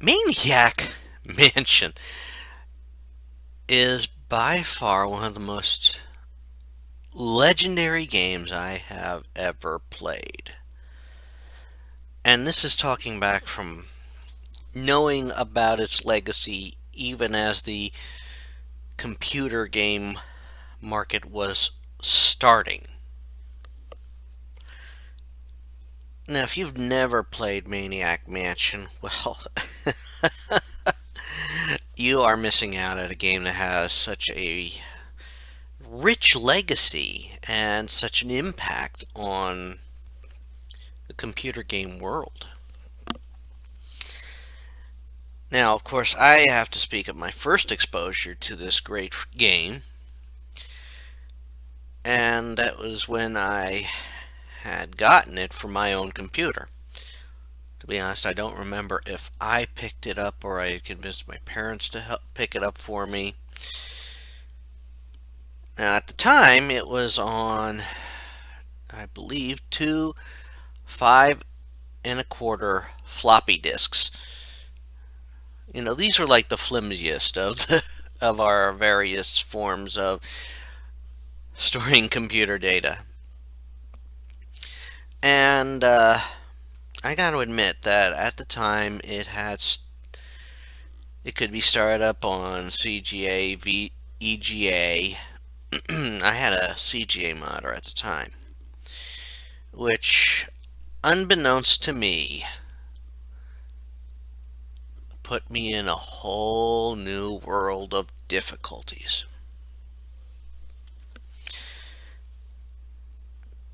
Maniac Mansion is by far one of the most legendary games I have ever played. And this is talking back from knowing about its legacy even as the computer game market was starting. Now, if you've never played Maniac Mansion, well, you are missing out at a game that has such a rich legacy and such an impact on the computer game world. Now, of course, I have to speak of my first exposure to this great game, and that was when I had gotten it for my own computer. To be honest, I don't remember if I picked it up or I convinced my parents to help pick it up for me. Now, at the time, it was on, I believe, two 5 1/4 floppy disks. These were like the flimsiest of our various forms of storing computer data. And I got to admit that at the time it could be started up on CGA, EGA. I had a CGA modder at the time, which, unbeknownst to me, put me in a whole new world of difficulties.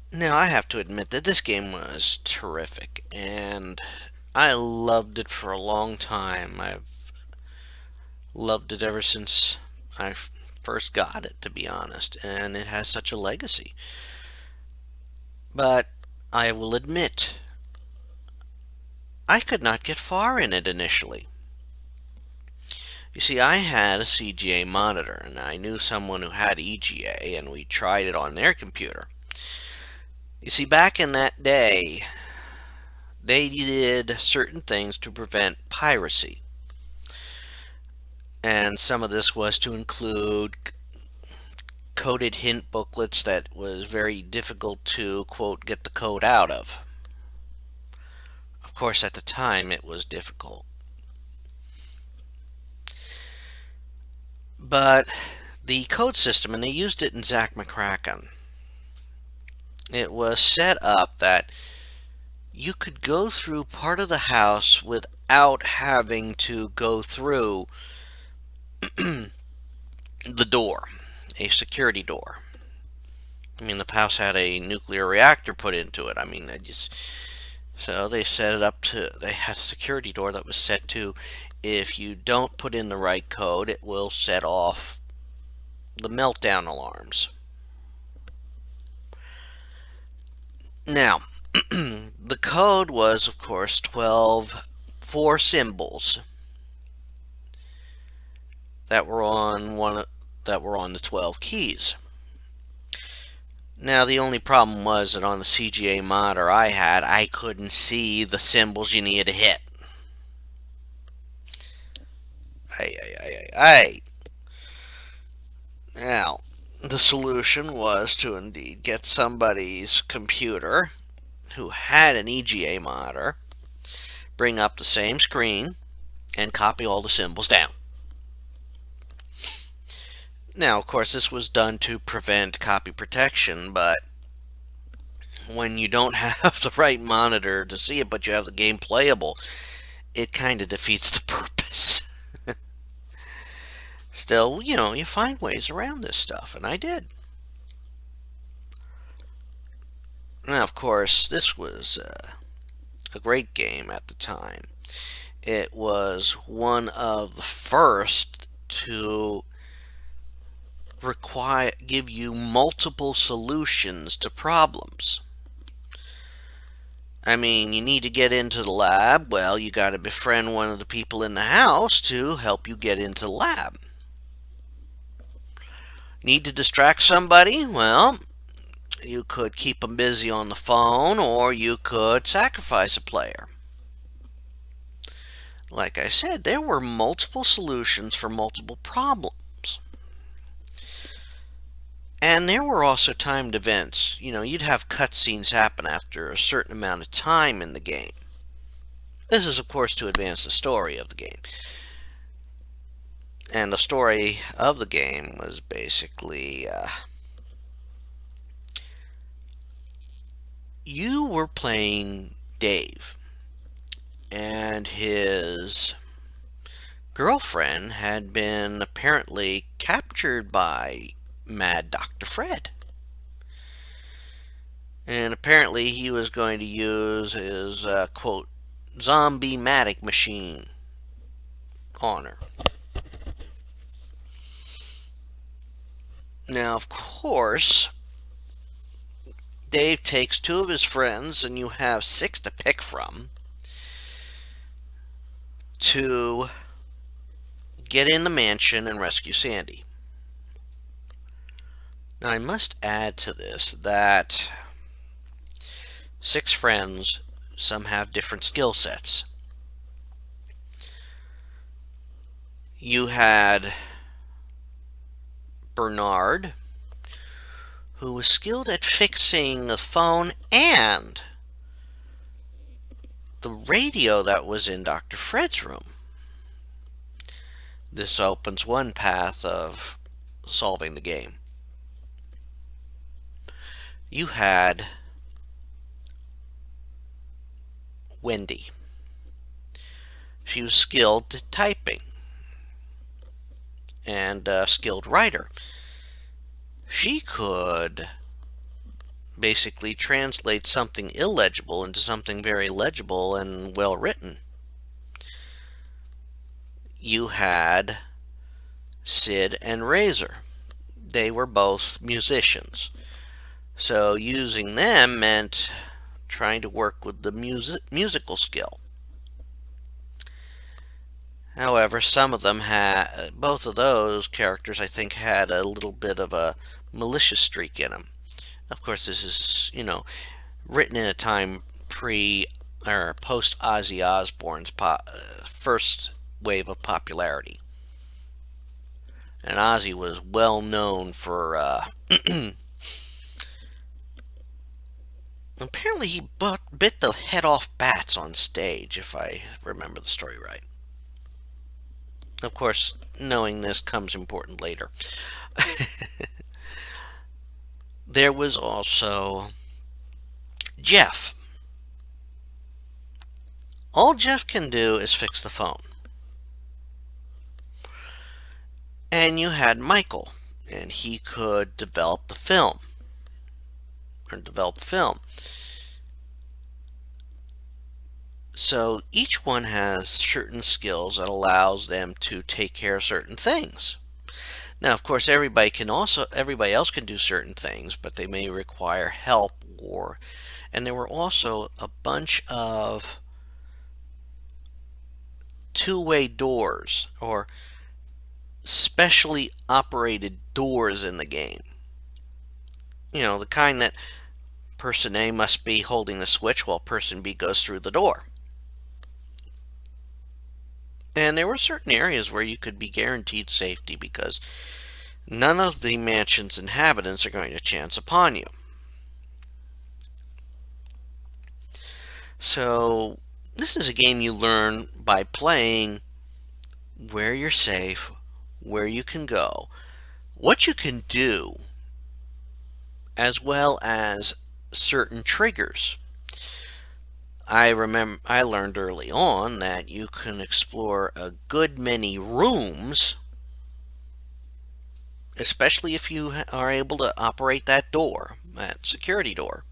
Now, I have to admit that this game was terrific, and I loved it for a long time. I've loved it ever since I first got it, to be honest, and it has such a legacy. But I will admit, I could not get far in it initially. You see, I had a CGA monitor, and I knew someone who had EGA, and we tried it on their computer. You see, back in that day, they did certain things to prevent piracy. And some of this was to include coded hint booklets that was very difficult to, quote, get the code out of. Of course, at the time, it was difficult. But the code system, and they used it in Zack McCracken, it was set up that you could go through part of the house without having to go through the door, a security door. I mean, the house had a nuclear reactor put into it. I mean, so they set it up they had a security door that was set to, if you don't put in the right code, it will set off the meltdown alarms. Now, the code was, of course, 4 symbols that were on the 12 keys. Now, the only problem was that on the CGA modder I couldn't see the symbols you needed to hit. Ay. Now, the solution was to indeed get somebody's computer who had an EGA modder, bring up the same screen, and copy all the symbols down. Now, of course, this was done to prevent copy protection, but when you don't have the right monitor to see it, but you have the game playable, it kind of defeats the purpose. Still, you find ways around this stuff, and I did. Now, of course, this was a great game at the time. It was one of the first to give you multiple solutions to problems. I mean, you need to get into the lab. Well, you got to befriend one of the people in the house to help you get into the lab. Need to distract somebody? Well, you could keep them busy on the phone, or you could sacrifice a player. like I said, there were multiple solutions for multiple problems. And there were also timed events. You'd have cutscenes happen after a certain amount of time in the game. This is, of course, to advance the story of the game. And the story of the game was basically you were playing Dave, and his girlfriend had been apparently captured by Mad Dr. Fred. And apparently he was going to use his, quote, zombie-matic machine on her. Now, of course, Dave takes 2 of his friends, and you have 6 to pick from, to get in the mansion and rescue Sandy. Now, I must add to this that 6 friends, some have different skill sets. You had Bernard, who was skilled at fixing the phone and the radio that was in Dr. Fred's room. This opens one path of solving the game. You had Wendy. She was skilled at typing and a skilled writer. She could basically translate something illegible into something very legible and well written. You had Sid and Razor. They were both musicians. So using them meant trying to work with the musical skill. However, some of them had, both of those characters, I think, had a little bit of a malicious streak in them. Of course, this is, written in a time or post Ozzy Osbourne's first wave of popularity. And Ozzy was well known for apparently he bit the head off bats on stage, if I remember the story right. Of course, knowing this comes important later. There was also Jeff. All Jeff can do is fix the phone. And you had Michael, and he could develop the film. So each one has certain skills that allows them to take care of certain things. Now, of course, everybody else can do certain things, but they may require help, and there were also a bunch of two-way doors or specially operated doors in the game. The kind that person A must be holding the switch while person B goes through the door. And there were certain areas where you could be guaranteed safety because none of the mansion's inhabitants are going to chance upon you. So this is a game you learn by playing where you're safe, where you can go, what you can do, as well as certain triggers. I learned early on that you can explore a good many rooms, especially if you are able to operate that door, that security door.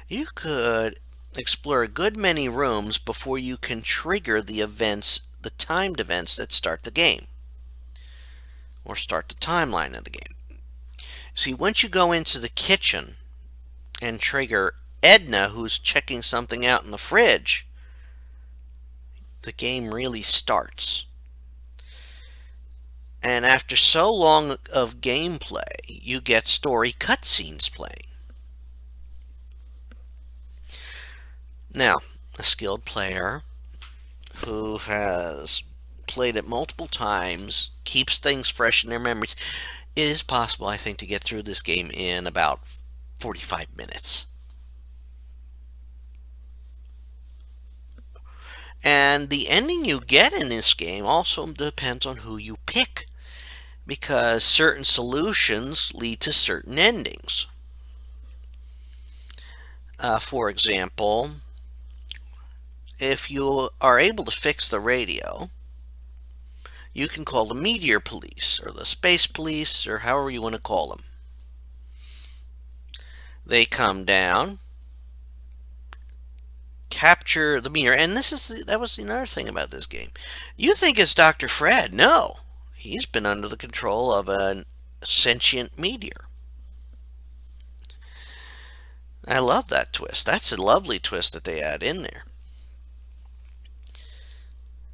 You could explore a good many rooms before you can trigger the timed events that start the game, or start the timeline of the game. See, once you go into the kitchen and trigger Edna, who's checking something out in the fridge, the game really starts. And after so long of gameplay, you get story cutscenes playing. Now, a skilled player who has played it multiple times, keeps things fresh in their memories, it is possible, I think, to get through this game in about 45 minutes. And the ending you get in this game also depends on who you pick, because certain solutions lead to certain endings. For example, if you are able to fix the radio, you can call the meteor police or the space police or however you want to call them. They come down, capture the meteor, and that was another thing about this game. You think it's Dr. Fred. No, he's been under the control of a sentient meteor. I love that twist. That's a lovely twist that they add in there.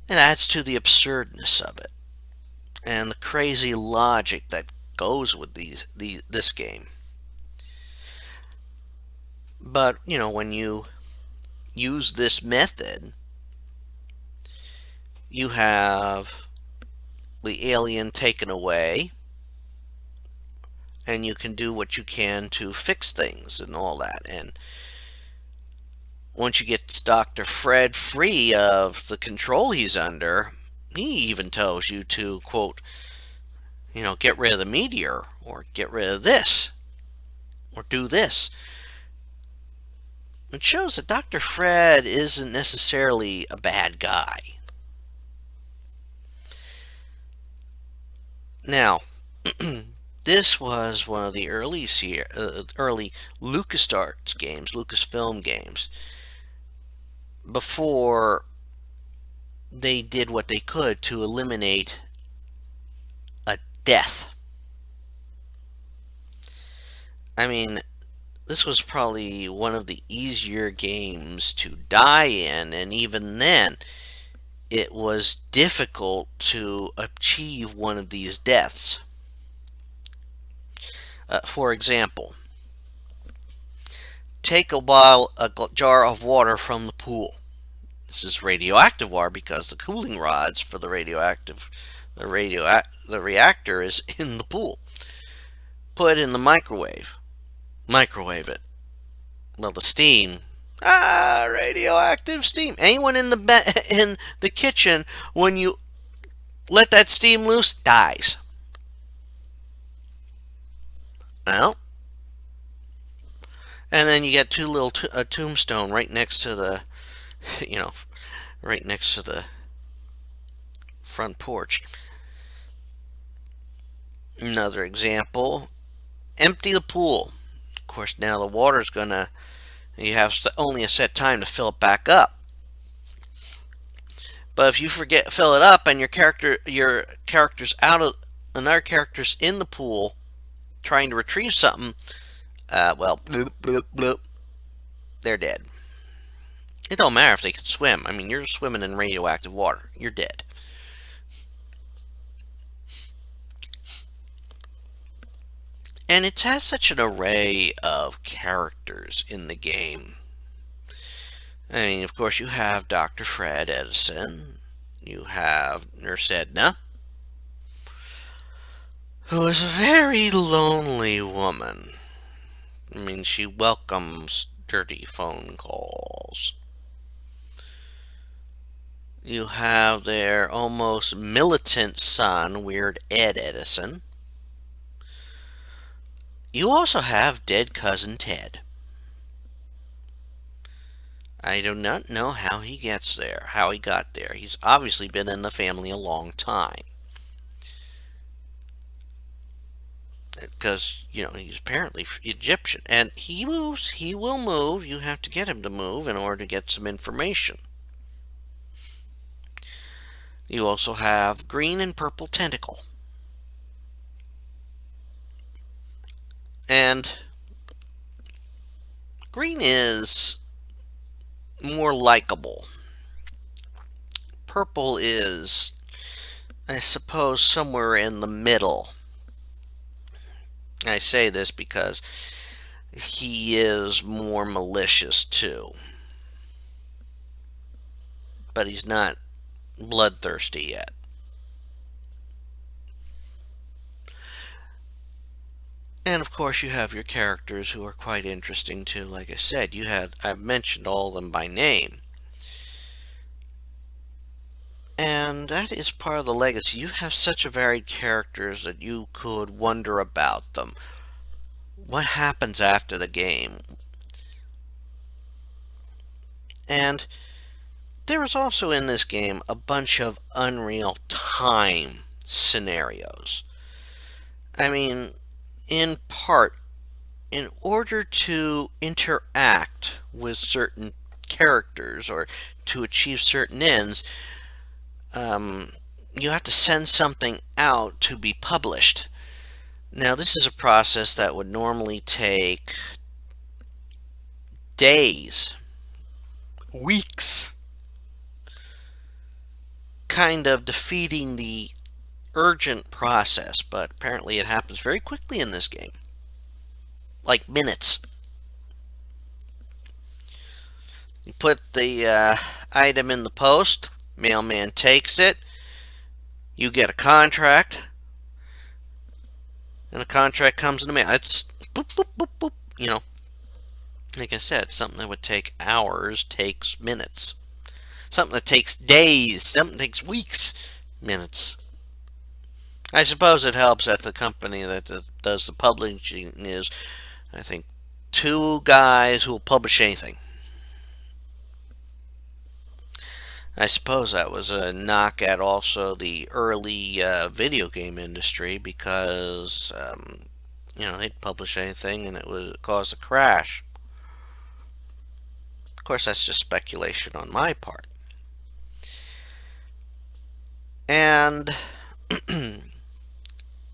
It adds to the absurdness of it and the crazy logic that goes with this game. But, when you use this method, you have the alien taken away, and you can do what you can to fix things and all that. And once you get Dr. Fred free of the control he's under, he even tells you to, quote, get rid of the meteor, or get rid of this, or do this. It shows that Dr. Fred isn't necessarily a bad guy. Now, this was one of the early LucasArts games, Lucasfilm games, before they did what they could to eliminate a death. I mean, this was probably one of the easier games to die in, and even then, it was difficult to achieve one of these deaths. For example, take a jar of water from the pool. This is radioactive water because the cooling rods for the reactor is in the pool. Put it in the microwave. Microwave it. Well, the steam, radioactive steam. Anyone in the kitchen, when you let that steam loose, dies. Well, and then you get a tombstone right next to the, right next to the front porch. Another example, empty the pool. Of course, now the water's you have only a set time to fill it back up. But if you fill it up, and your character's another character's in the pool trying to retrieve something, bloop, bloop, bloop, they're dead. It don't matter if they can swim. I mean, you're swimming in radioactive water. You're dead. And it has such an array of characters in the game. I mean, of course, you have Dr. Fred Edison. You have Nurse Edna, who is a very lonely woman. I mean, she welcomes dirty phone calls. You have their almost militant son, Weird Ed Edison. You also have dead cousin Ted. I do not know how he got there. He's obviously been in the family a long time. Because, he's apparently Egyptian. And he will move. You have to get him to move in order to get some information. You also have green and purple tentacle. And green is more likable. Purple is, I suppose, somewhere in the middle. I say this because he is more malicious too. But he's not bloodthirsty yet. And of course, you have your characters who are quite interesting too. Like I said, I've mentioned all of them by name. And that is part of the legacy. You have such a varied characters that you could wonder about them. What happens after the game? And there is also in this game a bunch of Unreal Time scenarios. I mean, in part, in order to interact with certain characters or to achieve certain ends, you have to send something out to be published. Now, this is a process that would normally take days, weeks, kind of defeating the urgent process, but apparently it happens very quickly in this game. Like minutes. You put the item in the post, mailman takes it, you get a contract, and the contract comes in the mail. It's boop, boop, boop, boop. You know, like I said, something that would take hours takes minutes. Something that takes days, something that takes weeks, minutes. I suppose it helps that the company that does the publishing is, I think, two guys who will publish anything. I suppose that was a knock at also the early video game industry because, they'd publish anything and it would cause a crash. Of course, that's just speculation on my part. And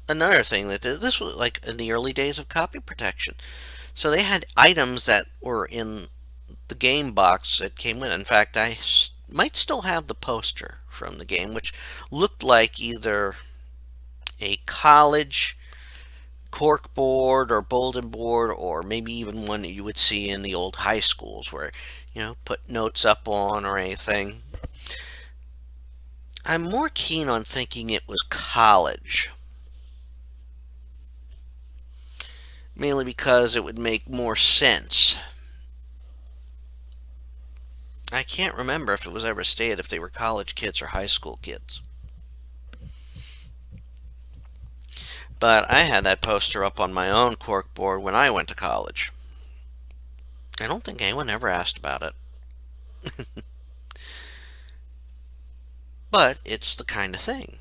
another thing that this was like in the early days of copy protection. So they had items that were in the game box that came with. In fact, I might still have the poster from the game, which looked like either a college cork board or bulletin board, or maybe even one that you would see in the old high schools where, put notes up on or anything. I'm more keen on thinking it was college. Mainly because it would make more sense. I can't remember if it was ever stated if they were college kids or high school kids. But I had that poster up on my own corkboard when I went to college. I don't think anyone ever asked about it. But it's the kind of thing.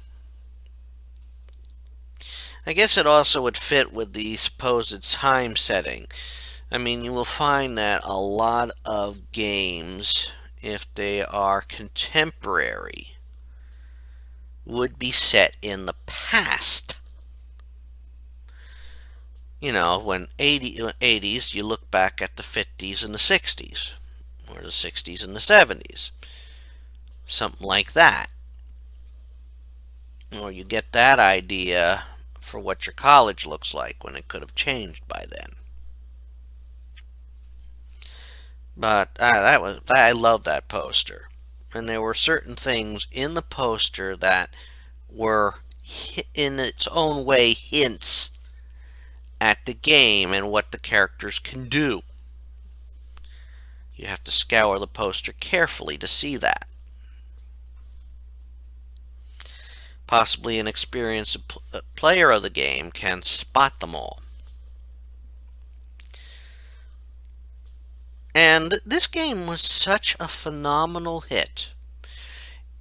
I guess it also would fit with the supposed time setting. I mean, you will find that a lot of games, if they are contemporary, would be set in the past. When 80s, you look back at the 50s and the 60s, or the 60s and the 70s. Something like that. Or you get that idea for what your college looks like when it could have changed by then. But I love that poster. And there were certain things in the poster that were, in its own way, hints at the game and what the characters can do. You have to scour the poster carefully to see that. Possibly an experienced player of the game can spot them all. And this game was such a phenomenal hit.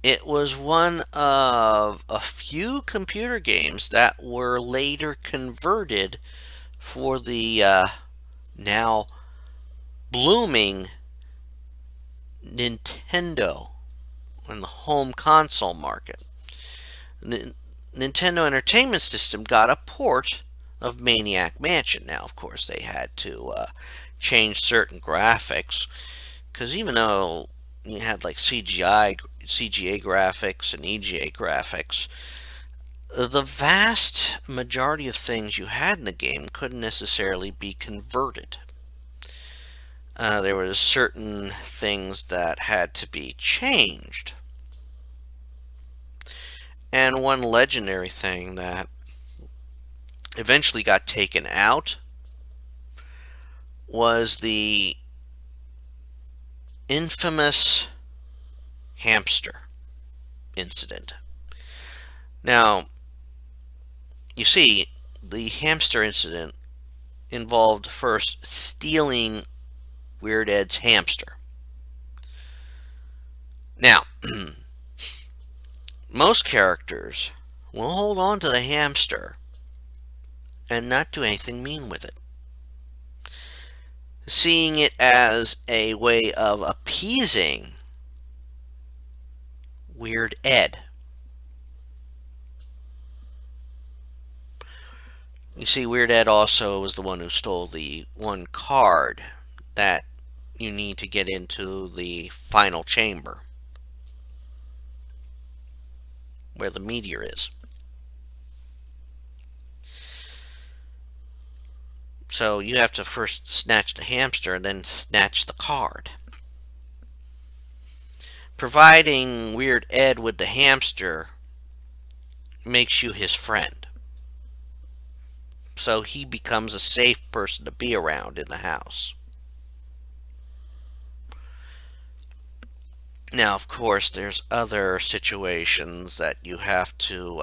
It was one of a few computer games that were later converted for the now blooming Nintendo in the home console market. The Nintendo Entertainment System got a port of Maniac Mansion. Now, of course, they had to change certain graphics, because even though you had like CGA graphics and EGA graphics, the vast majority of things you had in the game couldn't necessarily be converted. There were certain things that had to be changed. And one legendary thing that eventually got taken out was the infamous hamster incident. Now, you see, the hamster incident involved first stealing Weird Ed's hamster. Now, most characters will hold on to the hamster and not do anything mean with it, seeing it as a way of appeasing Weird Ed. You see, Weird Ed also was the one who stole the one card that you need to get into the final chamber, where the meteor is. So you have to first snatch the hamster and then snatch the card. Providing Weird Ed with the hamster makes you his friend. So he becomes a safe person to be around in the house. Now, of course, there's other situations that you have to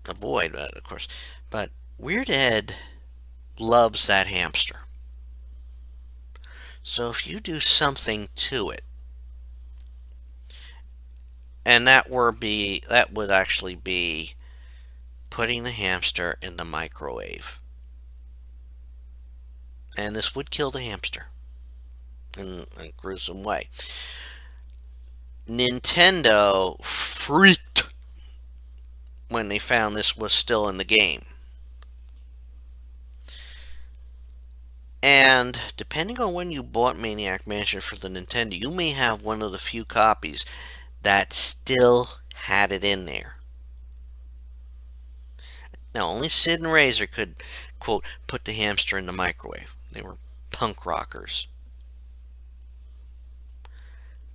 avoid, of course. But Weird Ed loves that hamster. So if you do something to it, and that would actually be putting the hamster in the microwave. And this would kill the hamster in a gruesome way. Nintendo freaked when they found this was still in the game. And depending on when you bought Maniac Mansion for the Nintendo, you may have one of the few copies that still had it in there. Now, only Sid and Razor could, quote, put the hamster in the microwave. They were punk rockers.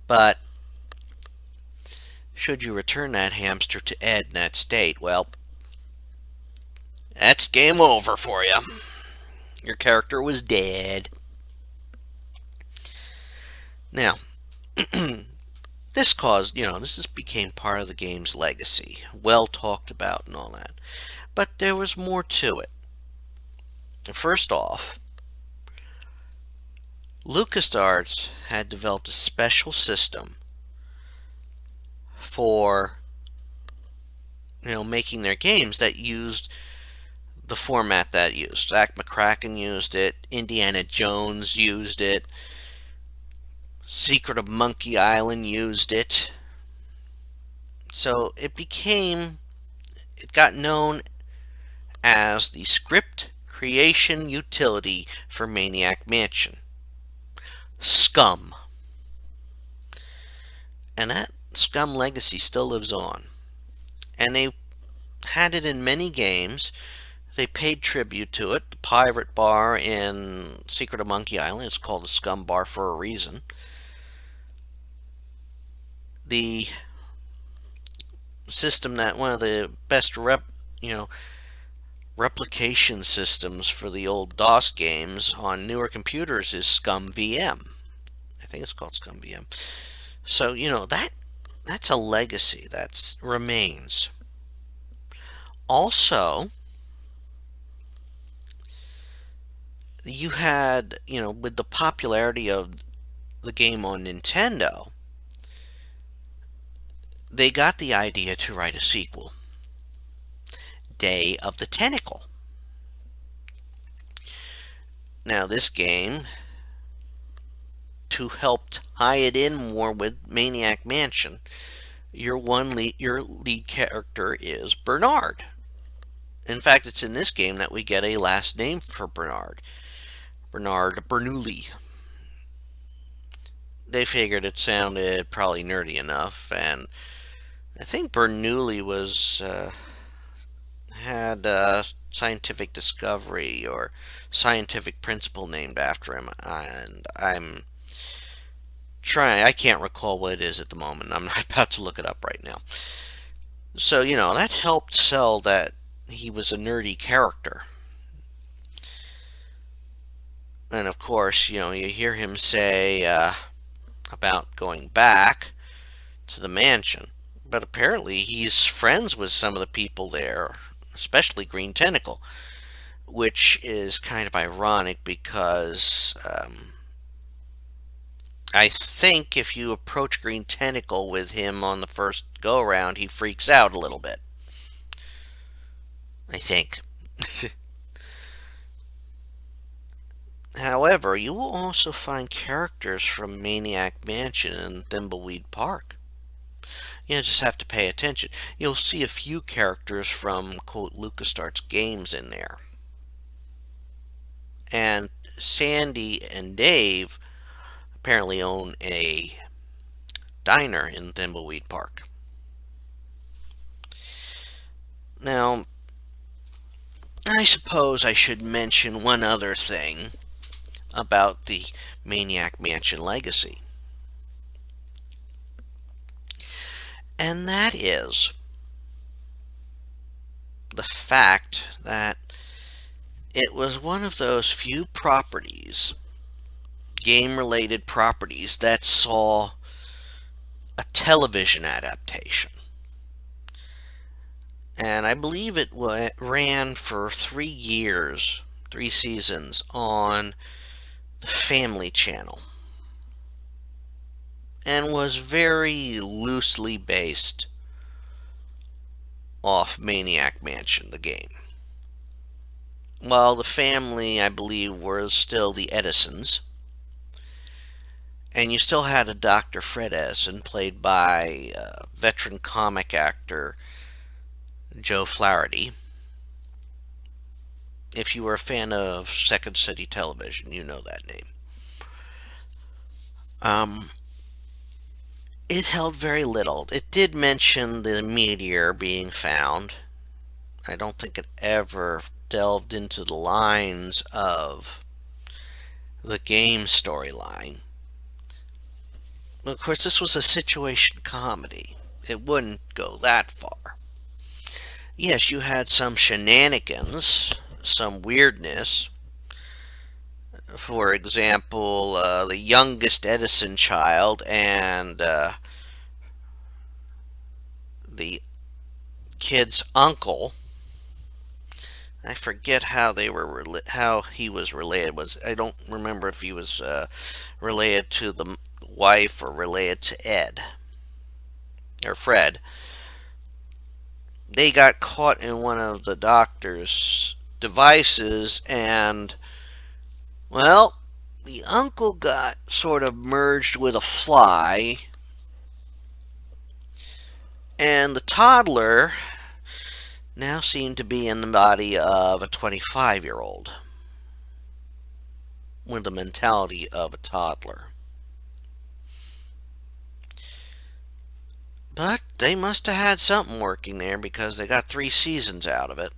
But should you return that hamster to Ed in that state, well, that's game over for you. Your character was dead. Now, this caused, this just became part of the game's legacy. Well talked about and all that. But there was more to it. First off, LucasArts had developed a special system for making their games that used the format that used. Zach McCracken used it, Indiana Jones used it, Secret of Monkey Island used it. So it got known as the script creation utility for Maniac Mansion. Scum. And that Scum legacy still lives on. And they had it in many games. They paid tribute to it. The Pirate Bar in Secret of Monkey Island is called the Scum Bar for a reason. The system that one of the best replication systems for the old DOS games on newer computers is Scum VM. I think it's called Scum VM. So, that's a legacy that remains. Also, you had, with the popularity of the game on Nintendo, they got the idea to write a sequel. Day of the Tentacle. Now, this game, to help tie it in more with Maniac Mansion, your lead character is Bernard. In fact, it's in this game that we get a last name for Bernard. Bernard Bernoulli. They figured it sounded probably nerdy enough, and I think Bernoulli had a scientific discovery or scientific principle named after him, and I'm I can't recall what it is at the moment. I'm not about to look it up right now. So, that helped sell that he was a nerdy character. And of course, you hear him say about going back to the mansion. But apparently, he's friends with some of the people there, especially Green Tentacle, which is kind of ironic because I think if you approach Green Tentacle with him on the first go around, he freaks out a little bit. I think. However, you will also find characters from Maniac Mansion and Thimbleweed Park. You just have to pay attention. You'll see a few characters from, quote, LucasArts games in there. And Sandy and Dave apparently own a diner in Thimbleweed Park. Now, I suppose I should mention one other thing about the Maniac Mansion legacy. And that is the fact that it was one of those few properties, game-related properties, that saw a television adaptation. And I believe it ran for 3 years, 3 seasons, on the Family Channel. And was very loosely based off Maniac Mansion, the game. While the family, I believe, was still the Edisons. And you still had a Dr. Fred Edison, played by veteran comic actor Joe Flaherty. If you were a fan of Second City Television, you know that name. It held very little. It did mention the meteor being found. I don't think it ever delved into the lines of the game storyline. Of course, this was a situation comedy. It wouldn't go that far. Yes, you had some shenanigans, some weirdness. For example, the youngest Edison child and the kid's uncle. I forget how how he was related. I don't remember if he was related to the wife or related to Ed or Fred. They got caught in one of the doctor's devices, and well, the uncle got sort of merged with a fly, and the toddler now seemed to be in the body of a 25-year-old with the mentality of a toddler. But they must have had something working there because they got 3 seasons out of it.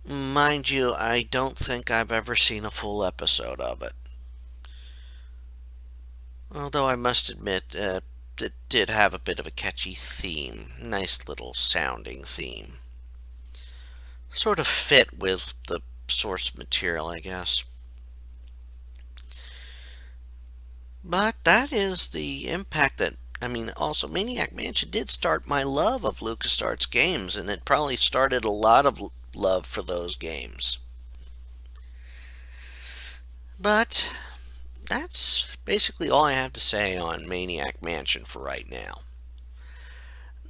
Mind you, I don't think I've ever seen a full episode of it. Although I must admit, it did have a bit of a catchy theme. Nice little sounding theme. Sort of fit with the source material, I guess. But that is the impact that, also Maniac Mansion did start my love of LucasArts games, and it probably started a lot of love for those games. But that's basically all I have to say on Maniac Mansion for right now.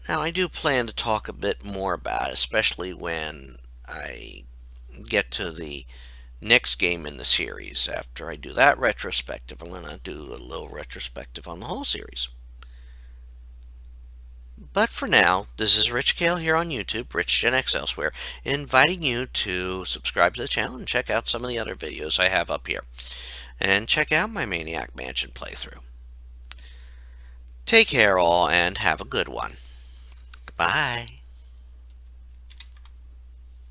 Now, I do plan to talk a bit more about it, especially when I get to the next game in the series. After I do that retrospective, I'm going to do a little retrospective on the whole series. But for now, this is Rich Kale here on YouTube, Rich Gen X elsewhere, inviting you to subscribe to the channel and check out some of the other videos I have up here. And check out my Maniac Mansion playthrough. Take care all and have a good one. Bye.